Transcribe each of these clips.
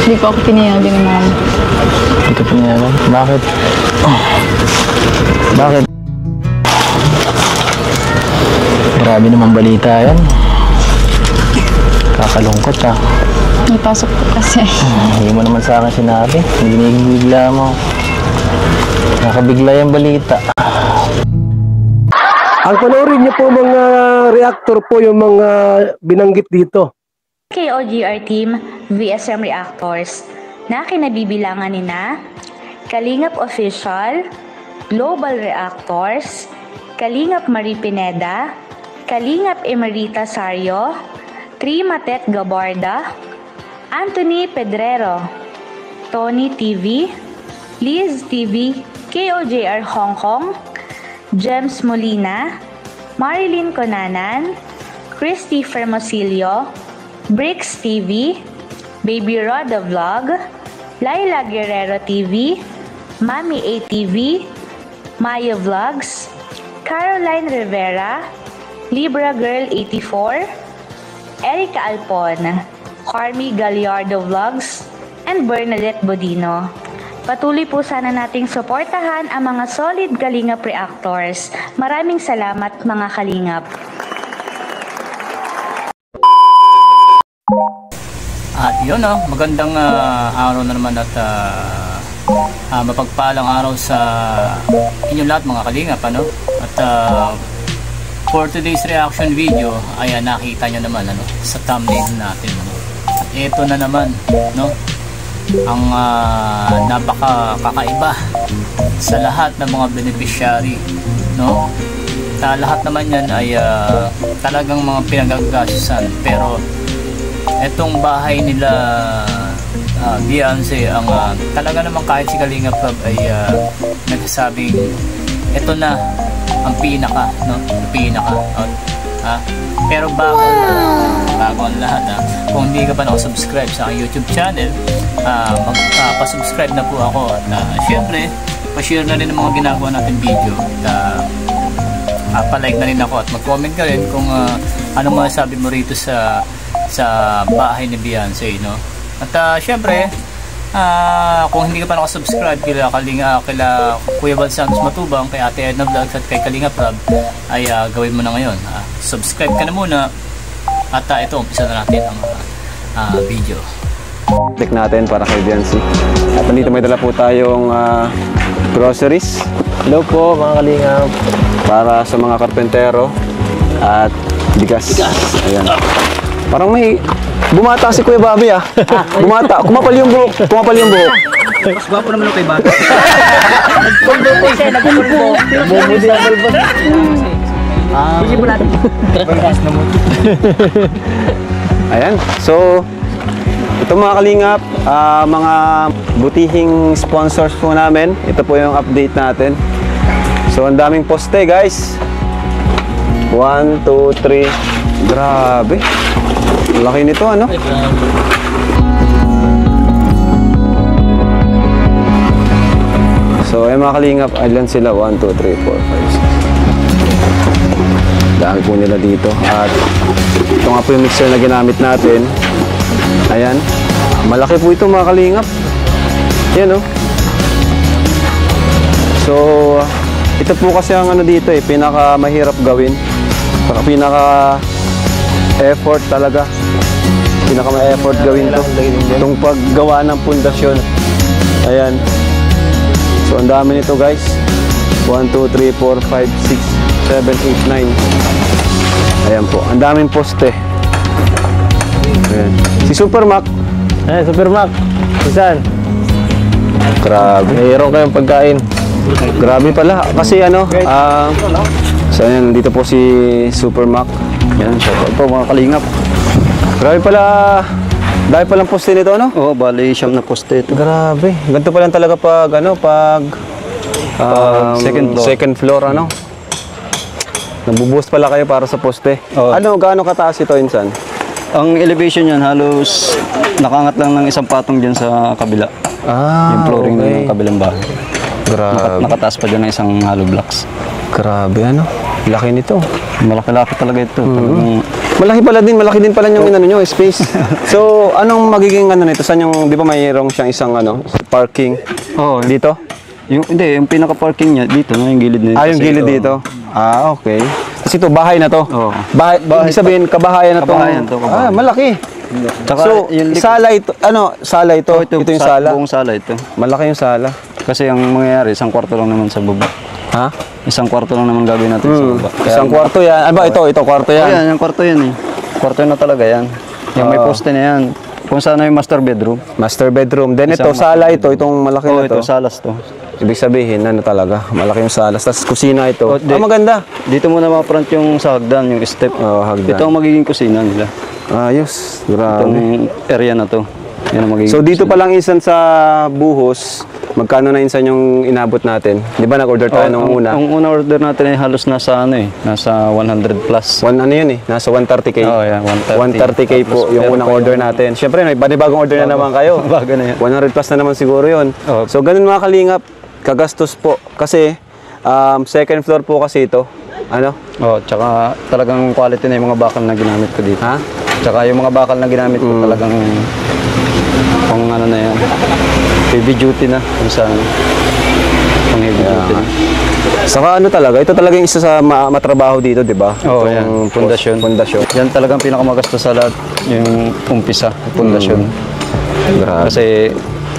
Hindi po ako pinayagan ni mama. Hindi ka pinayagan? Bakit? Bakit? Grabe naman balita yan. Kakalungkot ha. May pasok po kasi. Hindi mo naman sa akin sinabi. Binigla mo. Nakabigla yung balita. Ang panoorin niyo po mga reactor po yung mga binanggit dito. KOGR Team VSM Reactors na kinabibilangan ni na Kalingap Official, Global Reactors, Kalingap Marie Pineda, Kalingap Emerita Sario, Trimatet Gabarda, Anthony Pedrero, Tony TV, Liz TV, KOJR Hong Kong, James Molina, Marilyn Conanan, Christy Fermosilio, Bricks TV, Baby Roda Vlog, Laila Guerrero TV, Mami ATV, Maya Vlogs, Caroline Rivera, Libra Girl 84, Erica Alpon, Carmi Gallardo Vlogs, and Bernadette Bodino. Patuloy po sana nating suportahan ang mga solid Kalingap Reactors. Maraming salamat mga Kalingap. At yun magandang araw na naman at mapagpalang araw sa inyong lahat mga Kalingap At for today's reaction video ay nakita nyo naman sa thumbnail natin At ito na naman ang napakakaiba sa lahat ng mga beneficiary lahat naman yan ay talagang mga pinagagasusan, pero etong bahay nila Beyonce ang talaga naman kahit si Kalingap Rob ay nagsasabing ito na ang pinaka pero bago ang lahat kung hindi ka pa nakasubscribe sa aking YouTube channel, magpa-subscribe na po ako at syempre pa-share na rin ang mga ginagawa natin video at pa-like na rin ako at mag-comment ka rin kung anong masasabi mo rito sa bahay ni Beyonce at syempre kung hindi ka pa nakasubscribe kila Kuya Val Santos Matubang, kay Ate Edna Vlogs at kay Kalingap Rob ay gawin mo na ngayon. Subscribe ka na muna at ito, umpisa na natin ang video. Click natin para kay Beyonce. At nandito may dala po tayong groceries. Hello po mga Kalingap. Para sa mga karpentero at bigas. Ayan. Parang may bumata si Kuya Bobby Bumata. Kumapal yung buhok. Mas gwapo naman kay Bobby. Nagpulbo po siya, nagpulbo. Bumudi ang balbas. Hindi mo natin. Ayan. So, ito mga Kalingap, mga butihing sponsors po namin. Ito po yung update natin. So, ang daming poste guys. 1, 2, 3. Grabe. Laki nito So, ay mga Kalingap, ilan sila? 1, 2, 3, 4, 5, 6. Daan po nila dito. At ito nga po yung mixer na ginamit natin. Ayan. Malaki po ito mga Kalingap. Yan So, ito po kasi ang dito pinaka mahirap gawin. Pinaka effort talaga. Pinaka ma-effort gawin to. Itong paggawa ng pundasyon. Ayan. So, ang dami nito guys. 1, 2, 3, 4, 5, 6, 7, 8, 9. Ayan po. Ang daming poste. Ayan. Si Super Mac. Super Mac. Saan? Grabe. Mayroon kayong pagkain. Grabe pala. Kasi so ayan, dito po si Super Mac. Yan, shoutout po mga Kalingap. Grabe pala. Dahil palang poste nito, Oo, bali siyam na poste ito. Grabe. Ganito pa lang talaga pag second floor, Nagbo-boost pala kayo para sa poste. Oo. Gaano kataas ito, insan? Ang elevation niyan halos nakangat lang ng isang patong diyan sa kabila. Yung flooring ng kabilang bahay. Grabe. Nakataas pa dyan ng isang hollow blocks. Grabe ano. Laki nito. Malaki-laki talaga ito. Talagang Malaki din pala yung inano nyo, space. So, anong magiging ano nito? Saan yung, di ba mayroong siyang isang ano, parking? Oo. Dito? Yung pinaka-parking niya dito, no, yung gilid na yun. Yung Kasi gilid ito, dito. Okay. Kasi ito, bahay na to. Oo. Bahay, ibig sabihin, kabahayan na to. Kabahayan to, kabahayan. Malaki. Tsaka So, yung sala ito, sala ito? Ito yung sala? Buong sala ito. Malaki yung sala. Kasi ang mangyayari, isang kwarto lang naman sa baba. Ha? Isang kwarto lang naman gagawin natin sa baba. Isang kwarto yan. Ano ba, ito kwarto Oh, yan. yan, yung kwarto yan eh. Kwarto na talaga yan. Yung may poste na yan. Kung saan na yung master bedroom. Master bedroom. Then ito, Isang sala ito, itong malaki Oo, na to. ito, salas to. Ibig sabihin, ano talaga, malaki yung salas. Tapos kusina ito. Oh, Maganda. Dito muna ma-front yung sa hagdan, yung step. Hagdan. Ito ang magiging kusina nila. Ayos. Grabe. Itong area na to. Yan ang magiging So dito kusina. pa lang insan sa Buhos, magkano na insan yung inabot natin? Di ba nag-order tayo nung una? Ang una order natin ay halos nasa nasa 100 plus. Ano yun eh, nasa 130k. Oh, yeah, 130k po Tapos yung meron unang pa order natin. Siyempre, may bagong order na naman kayo. Bago na yan. 100 plus na naman siguro yun. Oh. So ganun mga kalingap, kagastos po. Kasi second floor po kasi ito. Ano? Oh, tsaka talagang quality na yung mga bakal na ginamit ko dito. Ha? Tsaka yung mga bakal na ginamit ko talagang pang ano na yan. Heavy duty na. Kung saan. Pang heavy duty na. Saka ano talaga, ito talaga yung isa sa matrabaho dito, di ba? Oo, Itong yan. Pundasyon. Pundasyon. Yan talagang pinakamagastos sa lahat. Yung umpisa, pundasyon. Grabe. Kasi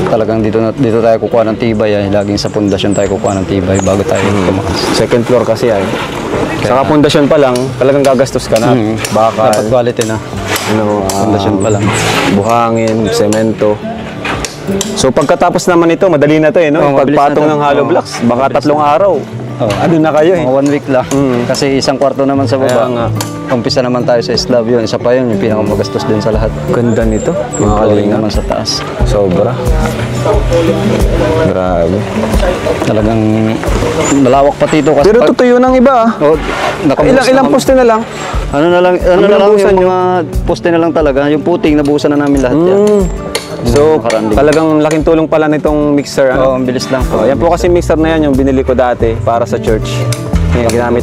talagang dito tayo kukuha ng tibay. Laging sa pundasyon tayo kukuha ng tibay bago tayo tumakas. Second floor kasi ay. Saka pundasyon pa lang, talagang gagastos ka na. Bakal, Dapat quality na. Pundasyon pa lang. buhangin, semento. So pagkatapos naman ito, madali na to eh, no? Oo, mabilis Pagpatong na to. ng hollow Oo, blocks, baka mabilis 3 araw. Ano na kayo eh? Mga 1 week lang. Kasi isang kwarto naman sa Kaya baba. nga. Umpisa naman tayo sa slab yun. Isa pa yun, yung pinakamagastos din sa lahat. Ganda nito, mga Yung flooring kalingap. naman sa taas. Sobra. Grabe. Talagang malawak pa dito kasi Pero tutuyo ng iba ah. oh, nakabuhos Ilang na poste na lang? Ano na lang nabuhusan yung mga poste na lang talaga. Yung puting nabuhusan na namin lahat yan. So, nakaranding. talagang laking tulong pala nitong mixer. Oo, ang bilis lang. Yan po kasi mixer na yan yung binili ko dati para sa church.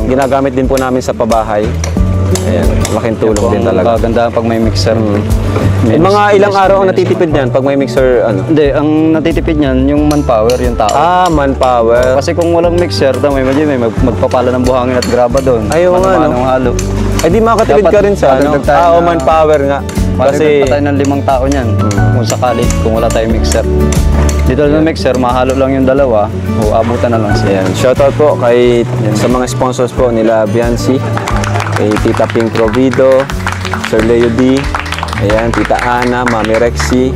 Ginagamit din po namin sa pabahay. Ayan, laking tulong din talaga. Kagandahan pag may mixer. May Mga ilang may- araw ang may- natitipid niyan pag may mixer ano? Hindi, ang natitipid niyan, yung manpower, yung tao. Manpower. Kasi kung walang mixer, may magpapala ng buhangin at graba doon. Ayaw nga, no? Manong halo. Ay di makatipid Dapat ka rin sa ano? dadagdag tayo na- Manpower nga. Kasi Kasi pa tayo ng 5 tao niyan kung sakali, kung wala tayong mixer. Dito lang mixer, mahalo lang yung dalawa o abutan na lang siya. ayan, shoutout po kay sa mga sponsors po nila Biancy, kay Tita Ping Provido, Sir Leo D, ayan, Tita Ana, Mami Rexy,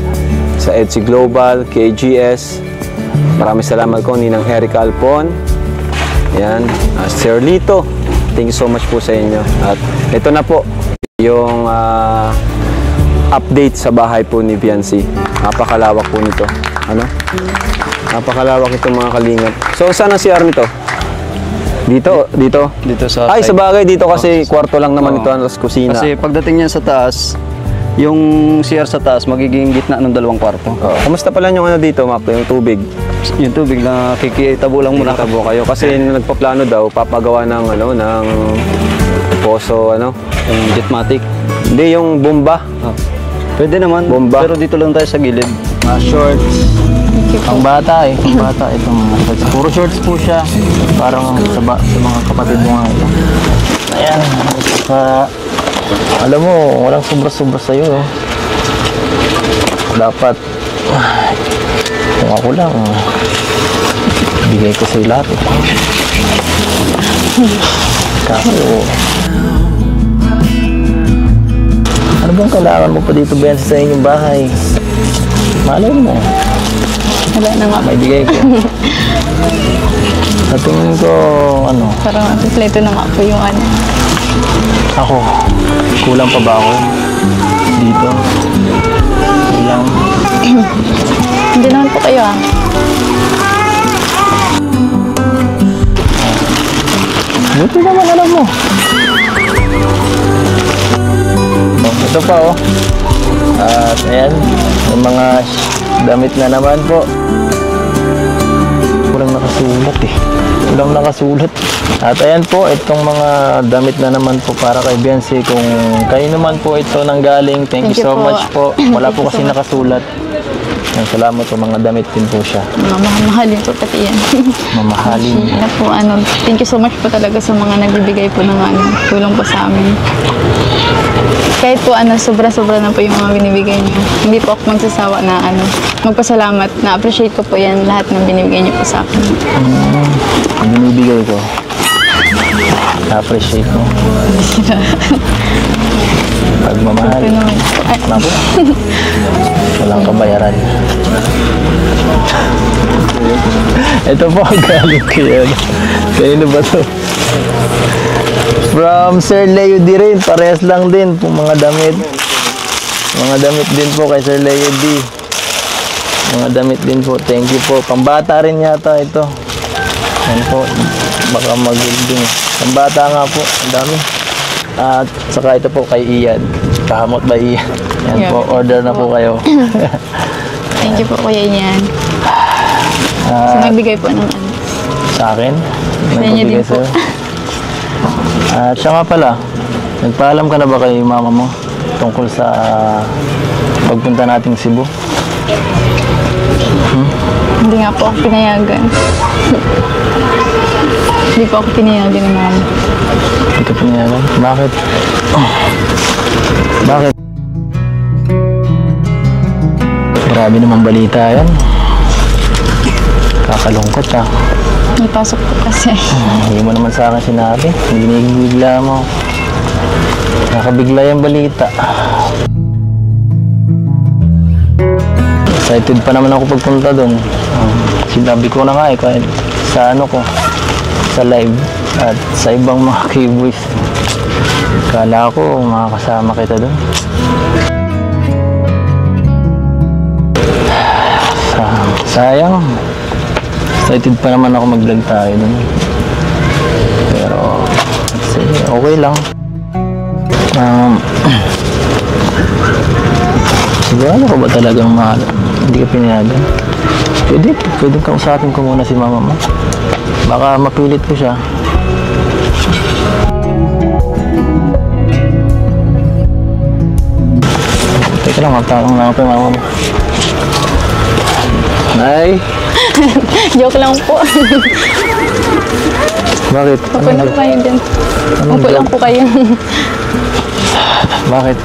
sa Etsy Global, KGS. Maraming salamat ko Ninang Erica Alpon. Ayan, Sir Lito. Thank you so much po sa inyo. At ito na po yung update sa bahay po ni Biancy. Napakalawak po nito. Ano? Napakalawak itong mga kalingap. So, saan ang CR nito? Dito? Dito sa Ay, sa side. bagay dito kasi kwarto lang naman ito, Oo. tapos kusina. Kasi pagdating niyan sa taas, yung CR sa taas magiging gitna ng 2 kwarto. Kumusta pala yung ano dito, Mac? Yung tubig? Yung tubig na kikitabo lang muna. Tabo kayo. Kasi nung nagpaplano daw, papagawa ng ano, ng poso, ano? Yung jetmatic. Hindi, yung bomba. Pwede naman, Bomba. pero dito lang tayo sa gilid. Shorts. Pang bata eh. Pang bata itong mga shorts. Puro shorts po siya. Parang sa mga kapatid mo nga ito. Ayan. Alam mo, walang sobra-sobra sa'yo. Eh. Dapat, kung ako lang, bigay ko sa'yo lahat. Kaso, ano bang kailangan mo pa dito, Ben, sa inyong bahay? Malay mo. Wala na nga. May bigay ko. Sa tingin ko, ano, Parang kompleto na nga po yung ano. ako, kulang pa ba ako dito? Kulang. Hindi naman po kayo ah. Buti naman alam mo. Ito pa oh. At ayan, yung mga damit na naman po. Kulang na nakasulat eh. Walang nakasulat. At ayan po, itong mga damit na naman po para kay Beyonce. Kung kayo naman po ito nanggaling, thank you so much po. Wala po kasi nakasulat. Yan, salamat po, mga damit din po siya. Mamahalin po pati yan. Mamahalin. Yan po, thank you so much po talaga sa mga nagbibigay po ng tulong po sa amin. Kahit po sobra-sobra na po yung mga binibigay niyo. Hindi po ako magsasawa na magpasalamat. Na-appreciate ko po yan lahat ng binibigay niyo po sa akin. Binibigay ko. Na-appreciate mo. Pagmamahal. Naku. Walang kabayaran. Ito po ang galing ko yan. Kanino ba to? From Sir Leo D rin. Parehas lang din po mga damit. Mga damit din po kay Sir Leo D. Mga damit din po. Thank you po. Pambata rin yata ito. Yan po. Baka mag-building. Pambata nga po. Ang dami. At saka ito po kay Ian. Kahamot ba Ian? Yan po. Order na po kayo. Thank you po Kuya Ian. So nagbigay po ng sa akin? Sa inyo din po. At siya nga pala, nagpaalam ka na ba kay mama mo tungkol sa pagpunta nating Cebu? Hindi nga po ako pinayagan. Hindi po ako pinayagan ni mama. Hindi ka pinayagan? Bakit? Bakit? Marami namang balita yan. Kakalungkot ha. May pasok po kasi. Hindi mo naman sa akin sinabi. Binibigla mo. Nakabigla yung balita. Excited pa naman ako pagpunta doon. Sinabi ko na nga kahit sa sa live at sa ibang mga K-boys. Kala ko makakasama kita doon. Sayang. Excited pa naman ako mag-vlog tayo dun. Pero, sige, okay lang. Sigurado ko ba talagang mahal? Hindi ka pinayagan? Pwede kausapin ko muna si mama mo. Baka mapilit ko siya. Teka lang, magtanong lang ako kay mama mo. Nay! Joke lang po. Bakit? Upo lang po kayo dyan. Upo lang po kayo. Bakit?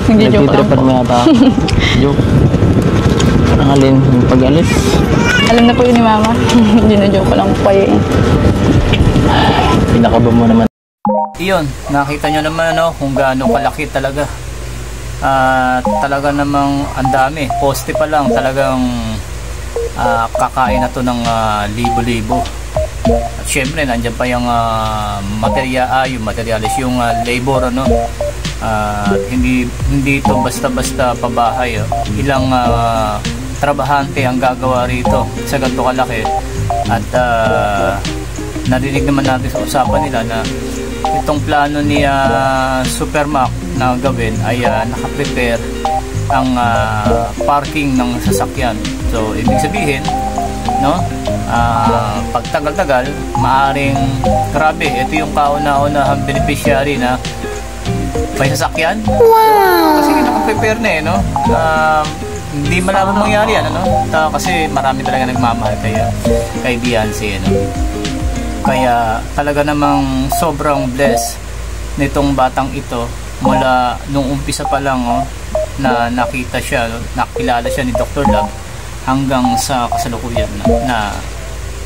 Nag-joke lang po. Mo yata ako. Joke. Ang alin? Yung pag-alis? Alam na po yun ni mama. Gino-joke lang po kayo eh. Pinakaba mo naman. Iyon, nakita nyo naman kung gaano kalaki talaga. Talaga namang ang dami. Poste pa lang talagang kakain na to ng libo-libo. At syempre nandiyan pa yung materialis, yung labor hindi ito basta-basta pabahay. Ilang trabahante ang gagawa rito sa ganito kalaki. At narinig naman natin sa usapan nila na itong plano ni Supermac na gawin ay nakaprepare ang parking ng sasakyan. So ibig sabihin, pag tagal-tagal, maaring grabe, ito yung kauna-unahang beneficiary na may sasakyan. Wow! Kasi nakaprepare na hindi malaman mangyari yan, kasi marami talaga nagmamahal kay Beyonce, Kaya talaga namang sobrang blessed nitong batang ito mula nung umpisa pa lang na nakita siya, nakilala siya ni Dr. Love hanggang sa kasalukuyan na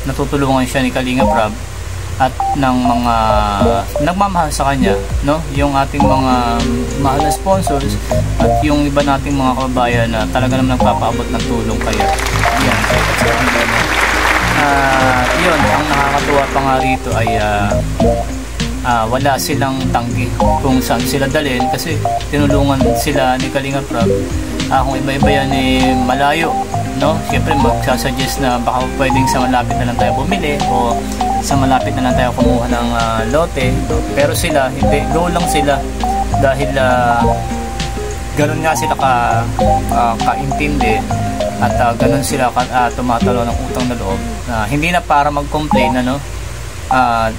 natutulungan siya ni Kalinga Prab at ng mga nagmamahal sa kanya, yung ating mga mahal na sponsors at yung iba nating mga kababayan na talaga naman nagpapaabot ng tulong kaya yan. Yun, ang nakakatuwa pa nga rito ay wala silang tanggi kung saan sila dalhin kasi tinulungan sila ni Kalinga Prab. Kung iba-iba yan malayo, siyempre magsasuggest na baka pwedeng sa malapit na lang tayo bumili o sa malapit na lang tayo kumuha ng lote, pero sila hindi, go lang sila dahil ganun nga sila kaintindi at ganun sila tumatalo ng utang na loob hindi na para mag-complain, ano.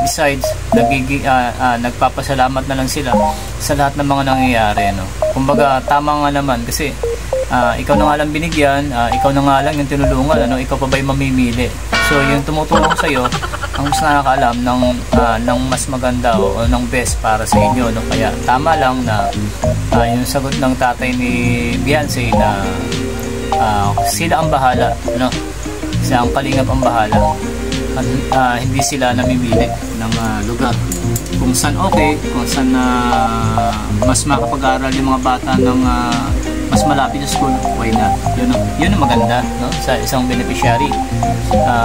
Besides, nagpapasalamat na lang sila sa lahat ng mga nangyayari, ano. Kumbaga, tama nga naman kasi ikaw na nga lang binigyan, ikaw na nga lang yung tinulungan, ano, ikaw pa ba yung mamimili? So, yung tumutulong sa'yo, ang mas nakakaalam ng mas maganda o ng best para sa inyo, no? Kaya tama lang na yung sagot ng tatay ni Beyonce na sila ang bahala, no? Sila ang kalingap ang bahala. At hindi sila namimili ng lugar kung saan okay, kung saan mas makapag-aral yung mga bata ng mas malapit sa school, why not? Yun ang maganda, no? Sa isang beneficiary.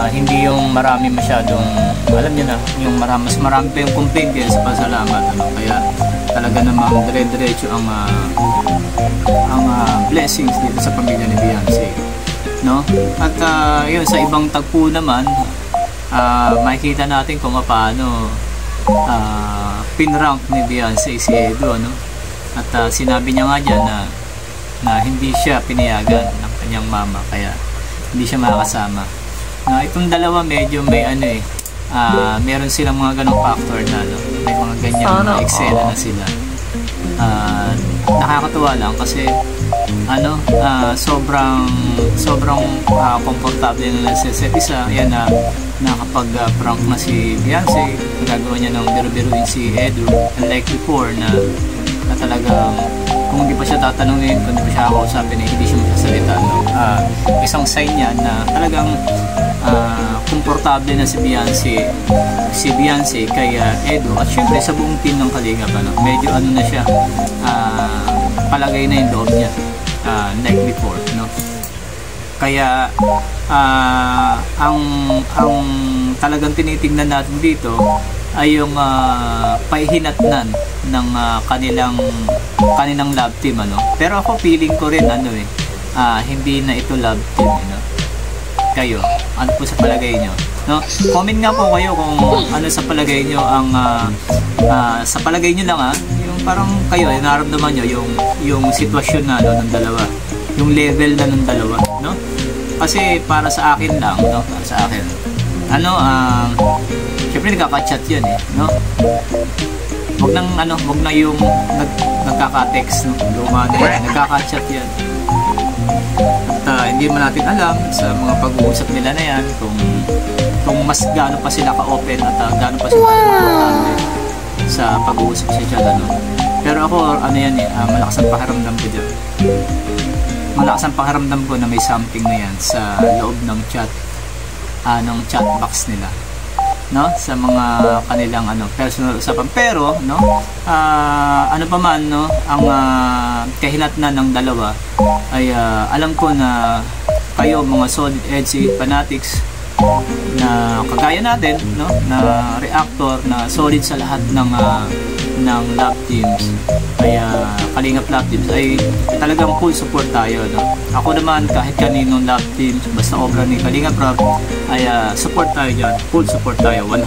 Hindi yung marami masyadong, alam niyo na, yung mas marami pa yung complaint kaya sa pasalamat, ano? Kaya talaga namang dire-diretso ang blessings dito sa pamilya ni Beyonce, no? At yun, sa ibang tagpo naman, makikita natin kung paano pinrank ni Beyonce si Edo, ano? At sinabi niya nga dyan na hindi siya pinayagan ng kanyang mama, kaya hindi siya makakasama. Itong dalawa medyo may meron silang mga ganong factor na, no? May mga ganyang eksena na sila. Nakakatuwa lang kasi sobrang komportable na sa isa't isa. Yan na kapag prank na si Beyonce, gagawa niya ng biro-biruin si Edo, unlike before na talagang kung hindi pa siya tatanungin, kung hindi pa siya kakausapin, hindi siya magsasalita, no? Isang sign yan na talagang komportable na si Beyonce kay Edo, at syempre sa buong team ng Kalingap, medyo na siya, palagay na yung loob niya, like before, no? Kaya ang talagang tinitingnan natin dito ay yung pahihinatnan ng kanilang love team, ano. Pero ako feeling ko rin hindi na ito love team, kayo, ano po sa palagay nyo, no? Comment nga po kayo kung ano sa palagay nyo ang sa palagay nyo lang, yung parang kayo nararamdaman nyo yung sitwasyon na ng dalawa, yung level na ng dalawa, no? Kasi para sa akin lang, no, para sa akin syempre nagkaka-chat yan, no? Wag na yung nagkaka-text, no? Nagkaka-chat yan. At hindi man natin alam sa mga pag-uusap nila na yan kung mas gaano pa sila ka-open at gaano pa sila ka-importante sa pag-uusap sa chat, ano. Pero ako, malakas ang pakiramdam ko dyan. Malakas ang pakiramdam ko na may something na yan sa loob ng chat box nila, no, sa mga kanilang personal usapan. Pero ano pa man, no, ang kahinatnan ng dalawa ay alam ko na kayo mga solid EDSA fanatics na kagaya natin, no, na reactor na solid sa lahat ng love teams, ay Kalingap love teams, ay talagang full support tayo, no? Ako naman, kahit kaninong love teams, basta obra ni Kalingap Rob, ay support tayo dyan, full support tayo, 101%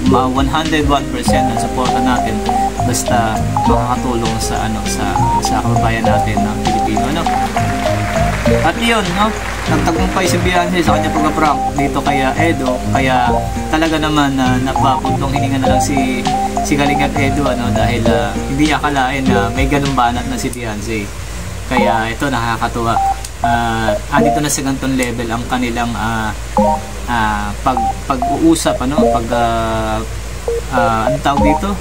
ang supporta natin, basta makakatulong sa kababayan natin na Pilipino, ano. At yun, no, nagtagumpay si Beyonce sa kanya pagka-prank dito kaya Edo, kaya talaga naman napapuntong hininga na lang si Kalingap Edo, dahil hindi niya akalain na may ganung banat na si Beyonce. Kaya ito, nakakatuwa. Andito na sa ganitong level ang kanilang pag-uusap, anong tawag dito?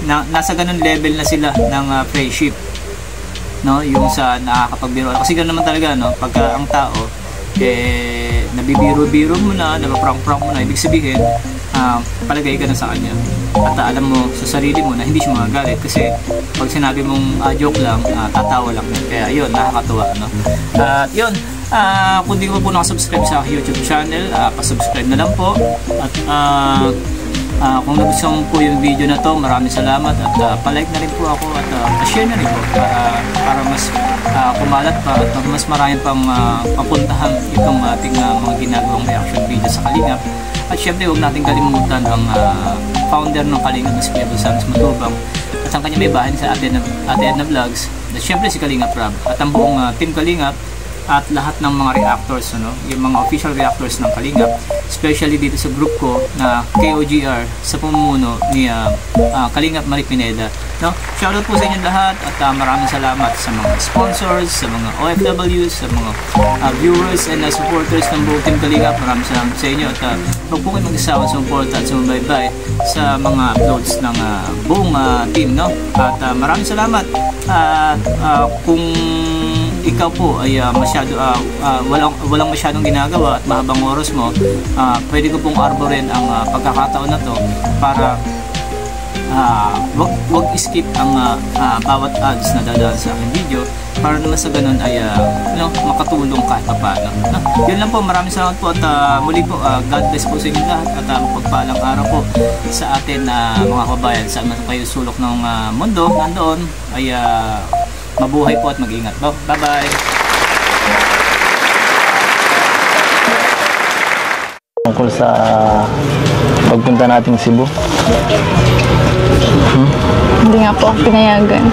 Nasa ganung level na sila ng friendship, no, yung sa nakakapagbiro. Kasi ganoon naman talaga, no, pagka ang tao nabibiro-biro mo na, napaprank-prank mo na, ibig sabihin palagay ka na sa kanya at alam mo sa sarili mo na hindi siya magagalit, kasi pag sinabi mong joke lang, tatawa lang yan. Kaya yun, nakakatuwa, no. At yun, kung di ko po nakasubscribe sa YouTube channel, pasubscribe na lang po. At kung nagustuhan po yung video na to, maraming salamat, at palike na rin po ako, at share na rin po para mas kumalat pa at mas marami pang papuntahan itong ating mga ginagawang reaction video sa Kalingap. At syempre, huwag natin kalimutan ang founder ng Kalingap na si Kuya Santos Matubang, at ang kanya may bahay sa Ate Edna Vlogs, at syempre si Kalingap Rob, at ang buong Team Kalingap at lahat ng mga reactors, ano, yung mga official reactors ng Kalingap, especially dito sa group ko na KOGR sa pamumuno ni Kalingap Marie Pineda. No? Shoutout po sa inyo lahat at maraming salamat sa mga sponsors, sa mga OFWs, sa mga viewers and supporters ng buong Team Kalingap. Maraming salamat sa inyo at huwag po kayo mag-isawa sa support at sumabaybay sa mga uploads ng buong team. No? At maraming salamat. Kung ikaw po ay walang masyadong ginagawa at mahabang oras mo, pwede ko pong arborin ang pagkakataon na to para wag skip ang bawat ads na dadaan sa aking video para naman sa ganun ay makatulong kahit paano. Yun lang po, maraming salamat po at muli po, God bless po sa inyo lahat at pagpaalang araw po sa atin mga kabayan sa mga kayo sulok ng mundo nandoon ay mabuhay po at mag-ingat po. Bye-bye! Tungkol sa pagpunta nating Cebu. Hindi nga po ako pinayagan.